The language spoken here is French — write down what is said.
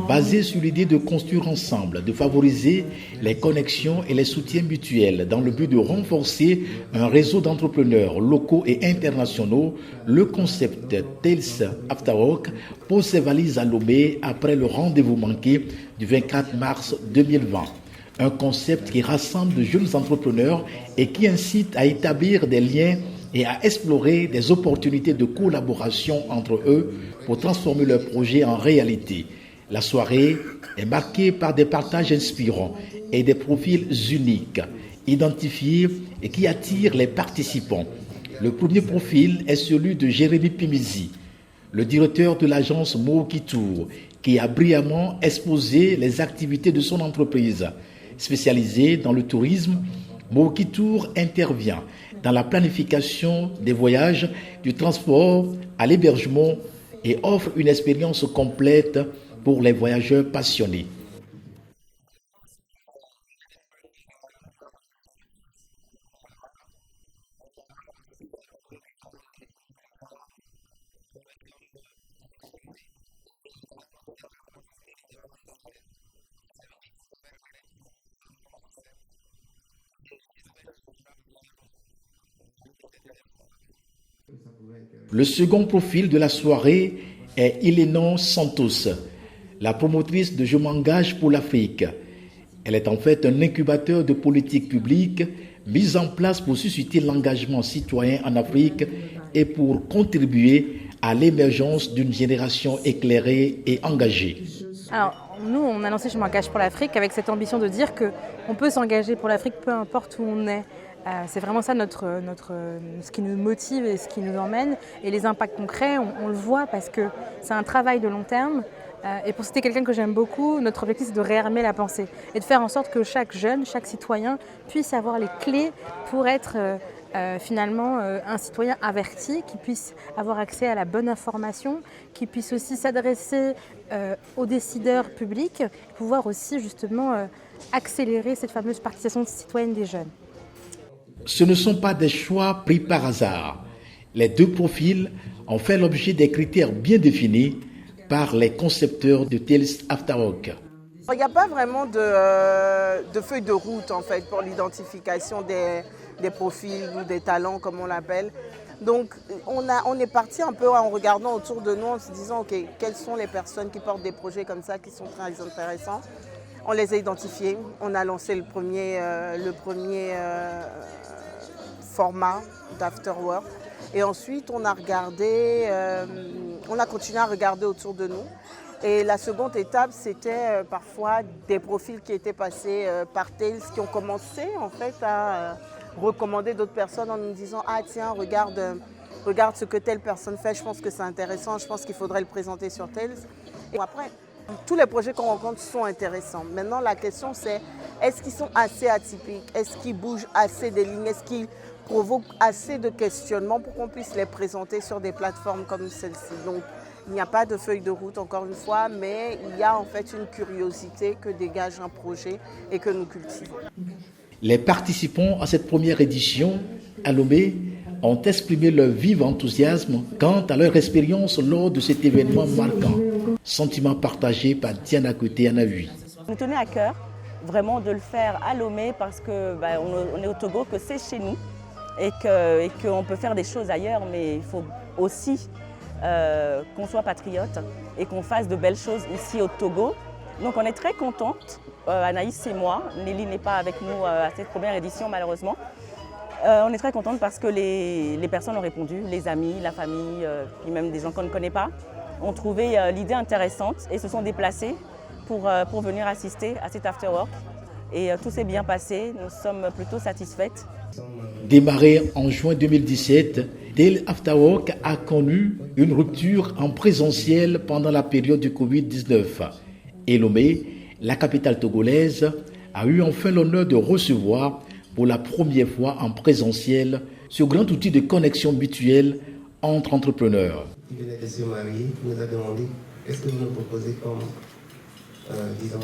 basé sur l'idée de construire ensemble, de favoriser les connexions et les soutiens mutuels dans le but de renforcer un réseau d'entrepreneurs locaux et internationaux. Le concept Tales After Work pose ses valises à Lomé après le rendez-vous manqué du 24 mars 2020. Un concept qui rassemble de jeunes entrepreneurs et qui incite à établir des liens et à explorer des opportunités de collaboration entre eux pour transformer leurs projets en réalité. La soirée est marquée par des partages inspirants et des profils uniques, identifiés et qui attirent les participants. Le premier profil est celui de Jérémy Pimizi, le directeur de l'agence Mookie Tour, qui a brillamment exposé les activités de son entreprise. Spécialisée dans le tourisme, Mookie Tour intervient dans la planification des voyages, du transport à l'hébergement et offre une expérience complète pour les voyageurs passionnés. Le second profil de la soirée est Ilénon Santos, la promotrice de Je m'engage pour l'Afrique. Elle est en fait un incubateur de politique publique mis en place pour susciter l'engagement citoyen en Afrique et pour contribuer à l'émergence d'une génération éclairée et engagée. Alors, nous, on a lancé Je m'engage pour l'Afrique avec cette ambition de dire qu'on peut s'engager pour l'Afrique peu importe où on est. C'est vraiment ça ce qui nous motive et ce qui nous emmène. Et les impacts concrets, on le voit parce que c'est un travail de long terme. Et pour citer quelqu'un que j'aime beaucoup, notre objectif c'est de réarmer la pensée et de faire en sorte que chaque jeune, chaque citoyen puisse avoir les clés pour être finalement un citoyen averti, qui puisse avoir accès à la bonne information, qui puisse aussi s'adresser aux décideurs publics, pouvoir aussi justement accélérer cette fameuse participation citoyenne des jeunes. Ce ne sont pas des choix pris par hasard. Les deux profils ont fait l'objet des critères bien définis par les concepteurs de Tales After Work. Il n'y a pas vraiment de feuille de route en fait pour l'identification des profils ou des talents comme on l'appelle. Donc on est parti un peu en regardant autour de nous en se disant ok, quelles sont les personnes qui portent des projets comme ça qui sont très intéressants. On les a identifiés, on a lancé le premier format d'Afterwork. Et ensuite, on a continué à regarder autour de nous. Et la seconde étape, c'était parfois des profils qui étaient passés par Tales, qui ont commencé en fait à recommander d'autres personnes en nous disant « Ah tiens, regarde ce que telle personne fait, je pense que c'est intéressant, je pense qu'il faudrait le présenter sur Tales. » Et après, tous les projets qu'on rencontre sont intéressants. Maintenant, la question c'est, est-ce qu'ils sont assez atypiques? Est-ce qu'ils bougent assez des lignes? Est-ce qu'ils provoquent assez de questionnements pour qu'on puisse les présenter sur des plateformes comme celle-ci? Donc, il n'y a pas de feuille de route, encore une fois, mais il y a en fait une curiosité que dégage un projet et que nous cultivons. Les participants à cette première édition à Lomé ont exprimé leur vif enthousiasme quant à leur expérience lors de cet événement marquant. Sentiment partagé par Diana Côté Anahui. Nous tenait à cœur vraiment de le faire à Lomé parce que on est au Togo, que c'est chez nous et qu'on peut faire des choses ailleurs, mais il faut aussi qu'on soit patriote et qu'on fasse de belles choses ici au Togo. Donc on est très contente, Anaïs et moi, Nelly n'est pas avec nous à cette première édition malheureusement. On est très contente parce que les personnes ont répondu, les amis, la famille, puis même des gens qu'on ne connaît pas, ont trouvé l'idée intéressante et se sont déplacés pour venir assister à cet afterwork. Et tout s'est bien passé, nous sommes plutôt satisfaites. Démarré en juin 2017, Tales After Work a connu une rupture en présentiel pendant la période du Covid-19. Et Lomé, la capitale togolaise, a eu enfin l'honneur de recevoir pour la première fois en présentiel ce grand outil de connexion mutuelle entre entrepreneurs. Il venait de se marier, il nous a demandé qu'est-ce que vous nous proposez comme disons,